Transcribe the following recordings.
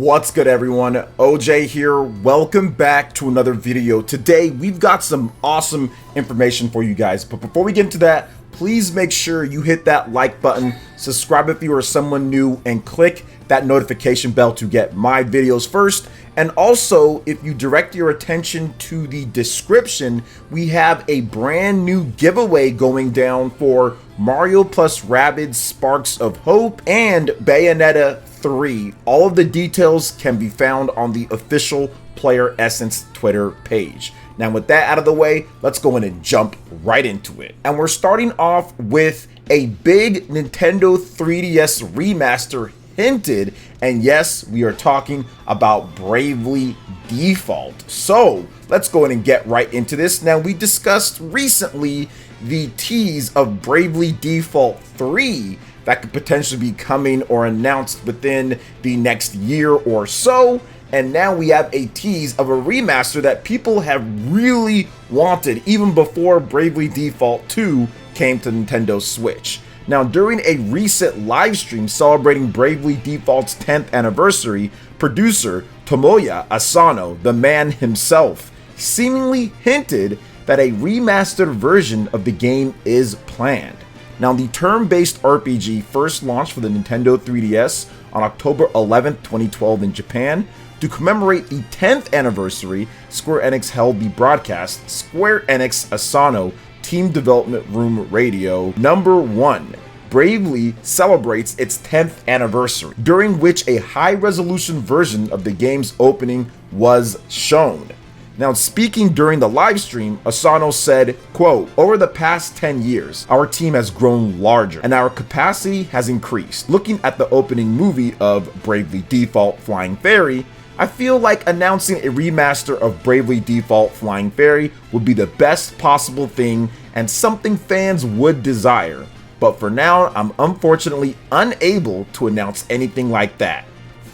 What's good, everyone? OJ here. Welcome back to another video. Today we've got some awesome information for you guys, but before we get into that, please make sure you hit that like button, subscribe if you are someone new, and click that notification bell to get my videos first. And also, if you direct your attention to the description, we have a brand new giveaway going down for Mario plus Rabbids Sparks of Hope and Bayonetta 3. All of the details can be found on the official PlayerEssence Twitter page. Now, with that out of the way, let's go in and jump right into it. And we're starting off with a big Nintendo 3DS Remaster hinted, and yes, we are talking about Bravely Default. So let's go in and get right into this. Now, we discussed recently the tease of Bravely Default 3 that could potentially be coming or announced within the next year or so. And now we have a tease of a remaster that people have really wanted even before Bravely Default 2 came to Nintendo Switch. Now, during a recent live stream celebrating Bravely Default's 10th anniversary, producer Tomoya Asano, the man himself, seemingly hinted that a remastered version of the game is planned. Now, the turn-based RPG first launched for the Nintendo 3DS on October 11th, 2012 in Japan. To commemorate the 10th anniversary, Square Enix held the broadcast Square Enix Asano Team Development Room Radio #1. Bravely celebrates its 10th anniversary, during which a high-resolution version of the game's opening was shown. Now, speaking during the live stream, Asano said, quote, "Over the past 10 years, our team has grown larger and our capacity has increased. Looking at the opening movie of Bravely Default Flying Fairy, I feel like announcing a remaster of Bravely Default Flying Fairy would be the best possible thing and something fans would desire. But for now, I'm unfortunately unable to announce anything like that.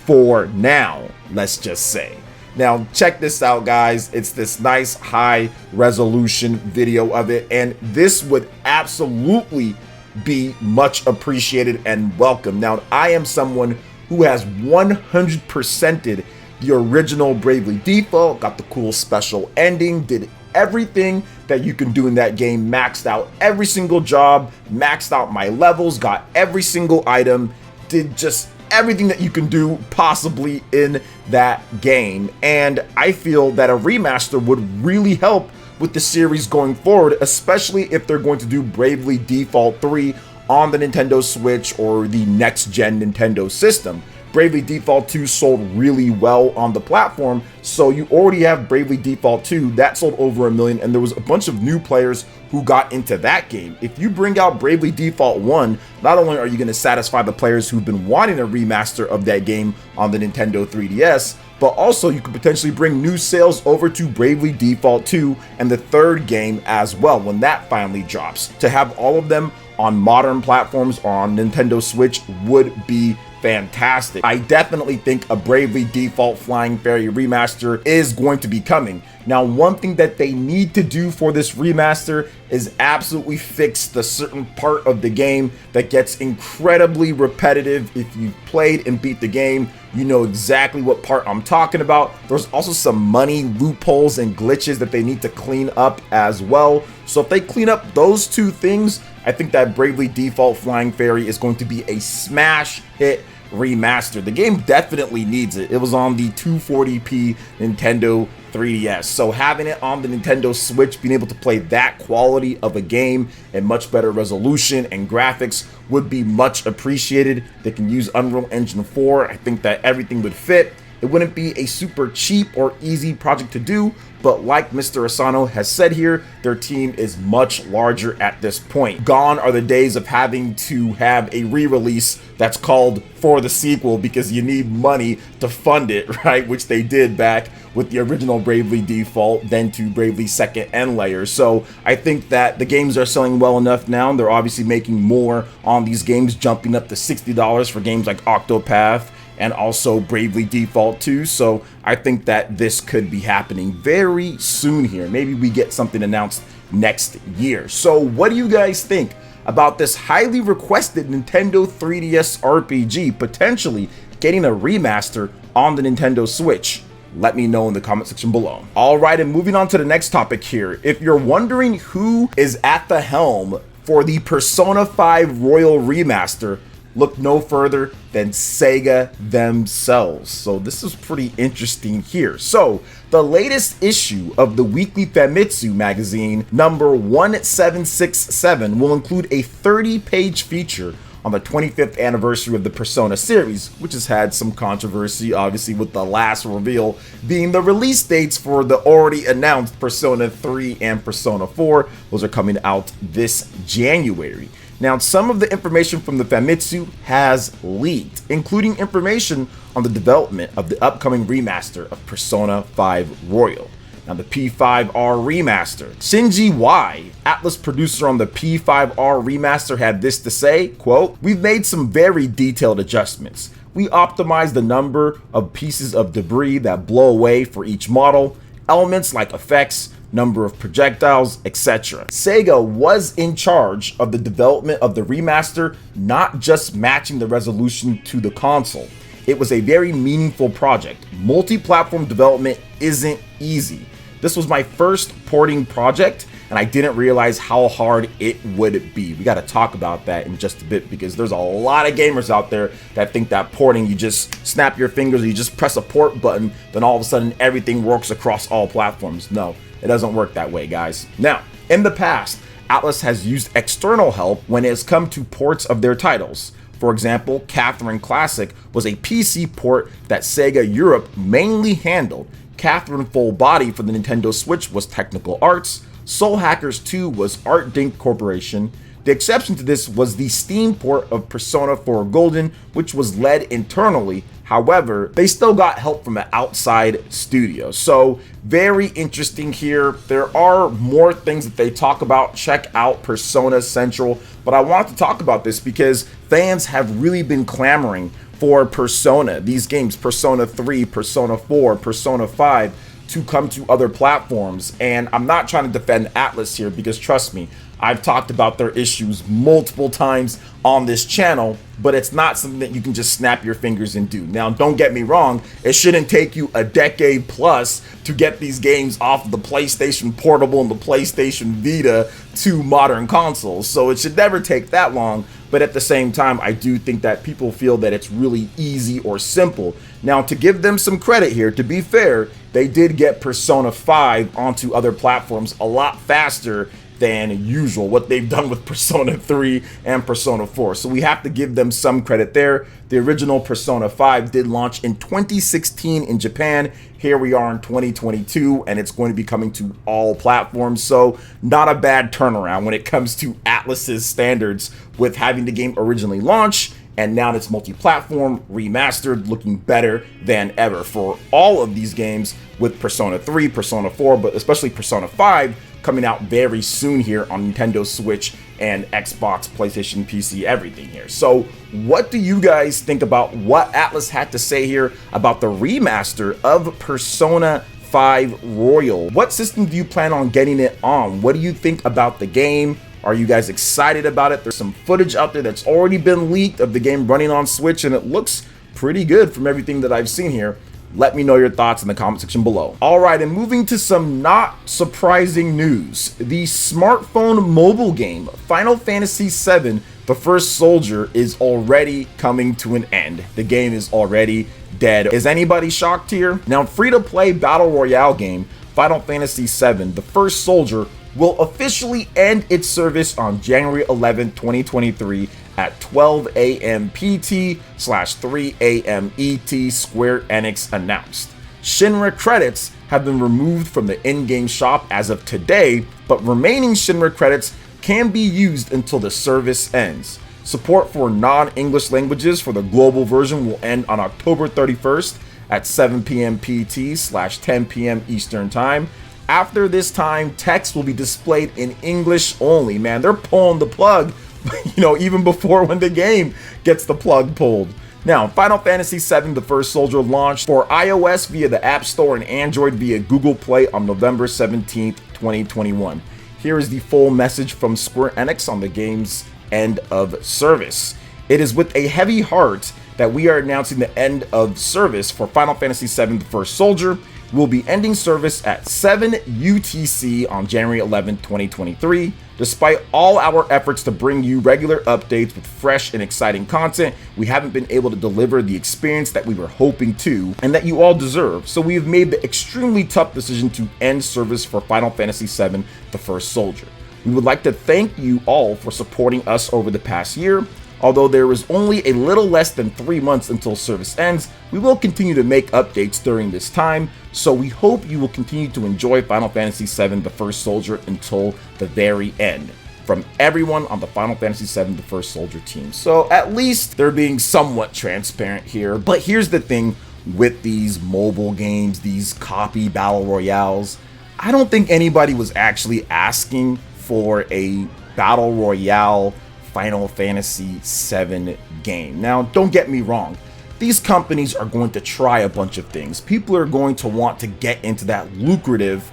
For now, let's just say." Now, check this out, guys. It's this nice high resolution video of it, and this would absolutely be much appreciated and welcome. Now, I am someone who has 100%ed the original Bravely Default, got the cool special ending, did everything that you can do in that game, maxed out every single job, maxed out my levels, got every single item, did just everything that you can do possibly in that game. And I feel that a remaster would really help with the series going forward, especially if they're going to do Bravely Default 3 on the Nintendo Switch or the next gen Nintendo system. Bravely Default 2 sold really well on the platform, so you already have Bravely Default 2 that sold over 1 million, and there was a bunch of new players who got into that game. If you bring out Bravely Default 1, not only are you going to satisfy the players who've been wanting a remaster of that game on the Nintendo 3DS, but also you could potentially bring new sales over to Bravely Default 2 and the third game as well when that finally drops. To have all of them on modern platforms or on Nintendo Switch would be fantastic. I definitely think a Bravely Default Flying Fairy remaster is going to be coming. Now, one thing that they need to do for this remaster is absolutely fix the certain part of the game that gets incredibly repetitive. If you've played and beat the game, you know exactly what part I'm talking about. There's also some money loopholes and glitches that they need to clean up as well. So if they clean up those two things, I think that Bravely Default Flying Fairy is going to be a smash hit remaster. The game definitely needs it. It was on the 240p Nintendo 3DS, so having it on the Nintendo Switch, being able to play that quality of a game and much better resolution and graphics would be much appreciated. They can use Unreal Engine 4. I think that everything would fit. It wouldn't be a super cheap or easy project to do, but like Mr. Asano has said here, their team is much larger at this point. Gone are the days of having to have a re-release that's called for the sequel because you need money to fund it, right? Which they did back with the original Bravely Default, then to Bravely Second and Layer. So I think that the games are selling well enough now. They're obviously making more on these games, jumping up to $60 for games like Octopath and also Bravely Default 2. So I think that this could be happening very soon here. Maybe we get something announced next year. So what do you guys think about this highly requested Nintendo 3DS RPG potentially getting a remaster on the Nintendo Switch? Let me know in the comment section below. All right, and moving on to the next topic here. If you're wondering who is at the helm for the Persona 5 Royal Remaster, look no further than SEGA themselves. So this is pretty interesting here. So the latest issue of the weekly Famitsu magazine, number 1767, will include a 30-page feature on the 25th anniversary of the Persona series, which has had some controversy, obviously, with the last reveal being the release dates for the already announced Persona 3 and Persona 4. Those are coming out this January. Now, some of the information from the Famitsu has leaked, including information on the development of the upcoming remaster of Persona 5 Royal. Now, the P5R remaster. Shinji Y, Atlus producer on the P5R remaster, had this to say, quote, "We've made some very detailed adjustments. We optimized the number of pieces of debris that blow away for each model, elements like effects, number of projectiles, etc." SEGA was in charge of the development of the remaster, not just matching the resolution to the console. It was a very meaningful project. Multi-platform development isn't easy. This was my first porting project, and I didn't realize how hard it would be. We got to talk about that in just a bit, because there's a lot of gamers out there that think that porting, you just snap your fingers, you just press a port button, then all of a sudden everything works across all platforms. No, it doesn't work that way, guys. Now, in the past, Atlus has used external help when it has come to ports of their titles. For example, Catherine Classic was a PC port that SEGA Europe mainly handled. Catherine Full Body for the Nintendo Switch was Technical Arts. Soul Hackers 2 was Art Dink Corporation. The exception to this was the Steam port of Persona 4 Golden, which was led internally. However, they still got help from an outside studio. So very interesting here. There are more things that they talk about. Check out Persona Central. But I want to talk about this because fans have really been clamoring for Persona, these games, Persona 3, Persona 4, Persona 5, to come to other platforms. And I'm not trying to defend Atlus here, because trust me, I've talked about their issues multiple times on this channel, but it's not something that you can just snap your fingers and do. Now, don't get me wrong, it shouldn't take you a decade plus to get these games off of the PlayStation Portable and the PlayStation Vita to modern consoles, so it should never take that long. But at the same time, I do think that people feel that it's really easy or simple. Now, to give them some credit here, to be fair, they did get Persona 5 onto other platforms a lot faster than usual, what they've done with Persona 3 and Persona 4. So we have to give them some credit there. The original Persona 5 did launch in 2016 in Japan. Here we are in 2022, and it's going to be coming to all platforms. So not a bad turnaround when it comes to Atlus's standards, with having the game originally launch and now it's multi-platform, remastered, looking better than ever for all of these games, with Persona 3, Persona 4, but especially Persona 5 coming out very soon here on Nintendo Switch and Xbox, PlayStation, PC, everything here. So what do you guys think about what Atlus had to say here about the remaster of Persona 5 Royal? What system do you plan on getting it on? What do you think about the game? Are you guys excited about it? There's some footage out there that's already been leaked of the game running on Switch, and it looks pretty good from everything that I've seen here. Let me know your thoughts in the comment section below. All right, and moving to some not surprising news. The smartphone mobile game Final Fantasy VII, The First Soldier, is already coming to an end. The game is already dead. Is anybody shocked here? Now, free-to-play battle royale game Final Fantasy VII, The First Soldier, will officially end its service on January 11, 2023 at 12 a.m. PT / 3 a.m. ET, Square Enix announced. Shinra credits have been removed from the in-game shop as of today, but remaining Shinra credits can be used until the service ends. Support for non-English languages for the global version will end on October 31st at 7 p.m. PT / 10 p.m. Eastern Time. After this time, text will be displayed in English only. Man, they're pulling the plug, even before when the game gets the plug pulled. Now, Final Fantasy VII The First Soldier launched for iOS via the App Store and Android via Google Play on November 17th, 2021. Here is the full message from Square Enix on the game's end of service. It is with a heavy heart that we are announcing the end of service for Final Fantasy VII: The First Soldier. We'll be ending service at 7 UTC on January 11, 2023. Despite all our efforts to bring you regular updates with fresh and exciting content, we haven't been able to deliver the experience that we were hoping to and that you all deserve. So we have made the extremely tough decision to end service for Final Fantasy VII: The First Soldier. We would like to thank you all for supporting us over the past year. Although there is only a little less than 3 months until service ends, we will continue to make updates during this time, so we hope you will continue to enjoy Final Fantasy VII: The First Soldier until the very end. From everyone on the Final Fantasy VII: The First Soldier team. So at least they're being somewhat transparent here, but here's the thing with these mobile games, these copy battle royales, I don't think anybody was actually asking for a battle royale Final Fantasy VII game. Now, don't get me wrong. These companies are going to try a bunch of things. People are going to want to get into that lucrative,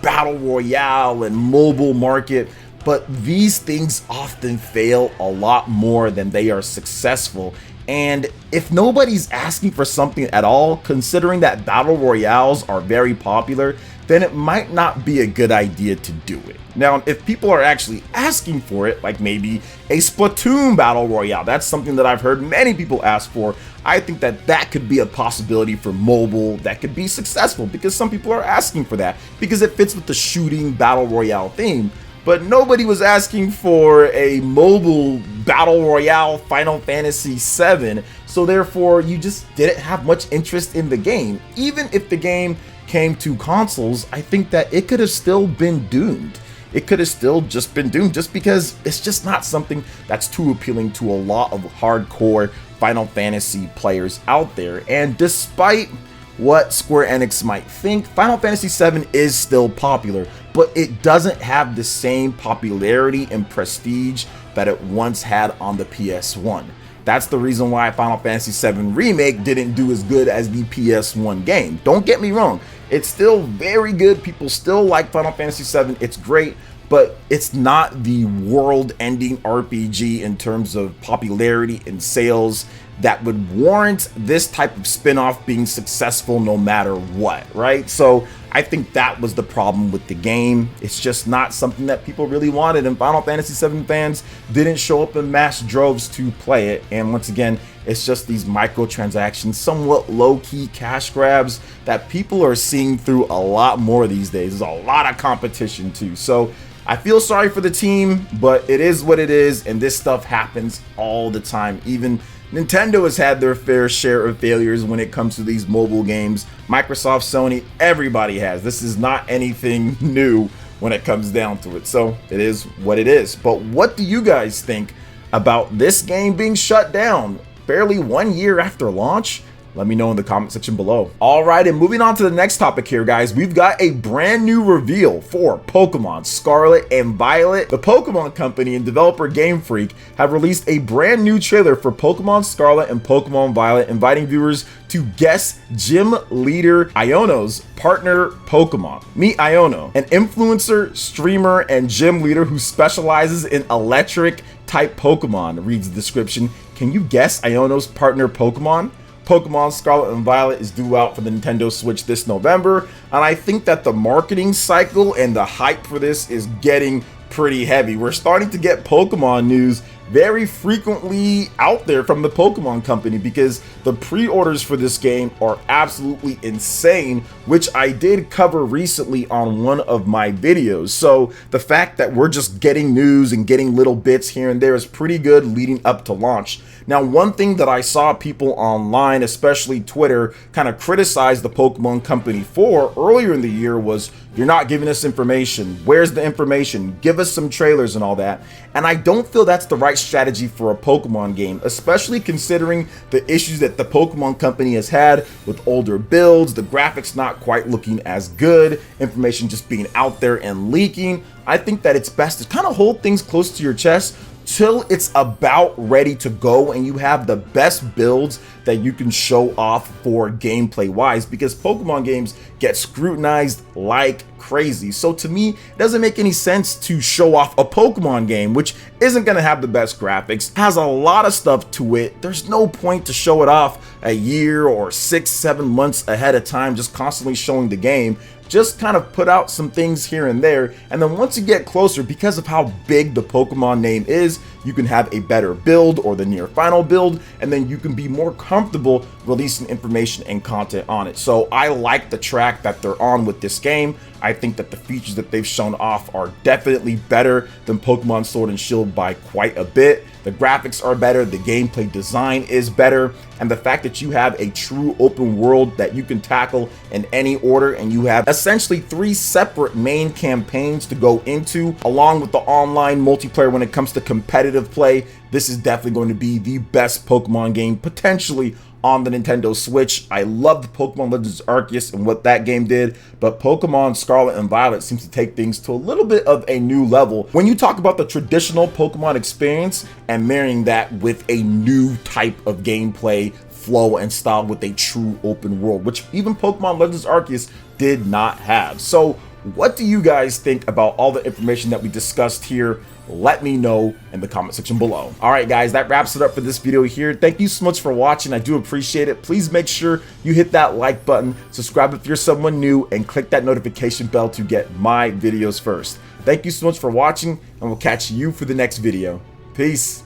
battle royale and mobile market, but these things often fail a lot more than they are successful. And if nobody's asking for something at all, considering that battle royales are very popular, then it might not be a good idea to do it. Now, if people are actually asking for it, like maybe a Splatoon battle royale, that's something that I've heard many people ask for. I think that that could be a possibility for mobile that could be successful because some people are asking for that because it fits with the shooting battle royale theme. But nobody was asking for a mobile battle royale Final Fantasy VII, so therefore you just didn't have much interest in the game. Even if the game came to consoles, I think that it could have still been doomed. It could have still just been doomed just because it's just not something that's too appealing to a lot of hardcore Final Fantasy players out there. And despite what Square Enix might think, Final Fantasy VII is still popular, but it doesn't have the same popularity and prestige that it once had on the PS1. That's the reason why Final Fantasy VII Remake didn't do as good as the PS1 game. Don't get me wrong, it's still very good. People still like Final Fantasy VII. It's great, but it's not the world-ending RPG in terms of popularity and sales that would warrant this type of spin-off being successful no matter what, right? So I think that was the problem with the game. It's just not something that people really wanted, and Final Fantasy VII fans didn't show up in mass droves to play it. And once again, it's just these microtransactions, somewhat low-key cash grabs that people are seeing through a lot more these days. There's a lot of competition too. So I feel sorry for the team, but it is what it is, and this stuff happens all the time. Even Nintendo has had their fair share of failures when it comes to these mobile games. Microsoft, Sony, everybody has. This is not anything new when it comes down to it. So it is what it is. But what do you guys think about this game being shut down barely 1 year after launch? Let me know in the comment section below. All right, and moving on to the next topic here, guys, we've got a brand new reveal for Pokemon Scarlet and Violet. The Pokemon Company and developer Game Freak have released a brand new trailer for Pokemon Scarlet and Pokemon Violet, inviting viewers to guess Gym Leader Iono's partner Pokemon. Meet Iono, an influencer, streamer, and gym leader who specializes in electric type Pokemon, reads the description. Can you guess Iono's partner Pokemon? Pokemon Scarlet and Violet is due out for the Nintendo Switch this November, and I think that the marketing cycle and the hype for this is getting pretty heavy. We're starting to get Pokemon news very frequently out there from the Pokemon Company because the pre-orders for this game are absolutely insane, which I did cover recently on one of my videos. So the fact that we're just getting news and getting little bits here and there is pretty good leading up to launch. Now, one thing that I saw people online, especially Twitter, kind of criticize the Pokemon Company for earlier in the year was, you're not giving us information. Where's the information? Give us some trailers and all that. And I don't feel that's the right strategy for a Pokemon game, especially considering the issues that the Pokemon Company has had with older builds, the graphics not quite looking as good, information just being out there and leaking. I think that it's best to kind of hold things close to your chest till it's about ready to go and you have the best builds that you can show off for gameplay wise, because Pokemon games get scrutinized like crazy. So to me, it doesn't make any sense to show off a Pokemon game which isn't going to have the best graphics, has a lot of stuff to it. There's no point to show it off a year or 6-7 months ahead of time, just constantly showing the game. Just kind of put out some things here and there, and then once you get closer, because of how big the Pokemon name is, you can have a better build or the near final build, and then you can be more comfortable releasing information and content on it. So I like the track that they're on with this game. I think that the features that they've shown off are definitely better than Pokemon Sword and Shield by quite a bit. The graphics are better, the gameplay design is better, and the fact that you have a true open world that you can tackle in any order, and you have essentially 3 separate main campaigns to go into, along with the online multiplayer when it comes to competitive play. This is definitely going to be the best Pokemon game potentially on the Nintendo Switch. I loved Pokemon Legends Arceus and what that game did, but Pokemon Scarlet and Violet seems to take things to a little bit of a new level. When you talk about the traditional Pokemon experience and marrying that with a new type of gameplay flow and style with a true open world, which even Pokemon Legends Arceus did not have. So what do you guys think about all the information that we discussed here? Let me know in the comment section below. All right, guys, that wraps it up for this video here. Thank you so much for watching. I do appreciate it. Please make sure you hit that like button, subscribe if you're someone new, and click that notification bell to get my videos first. Thank you so much for watching, and we'll catch you for the next video. Peace.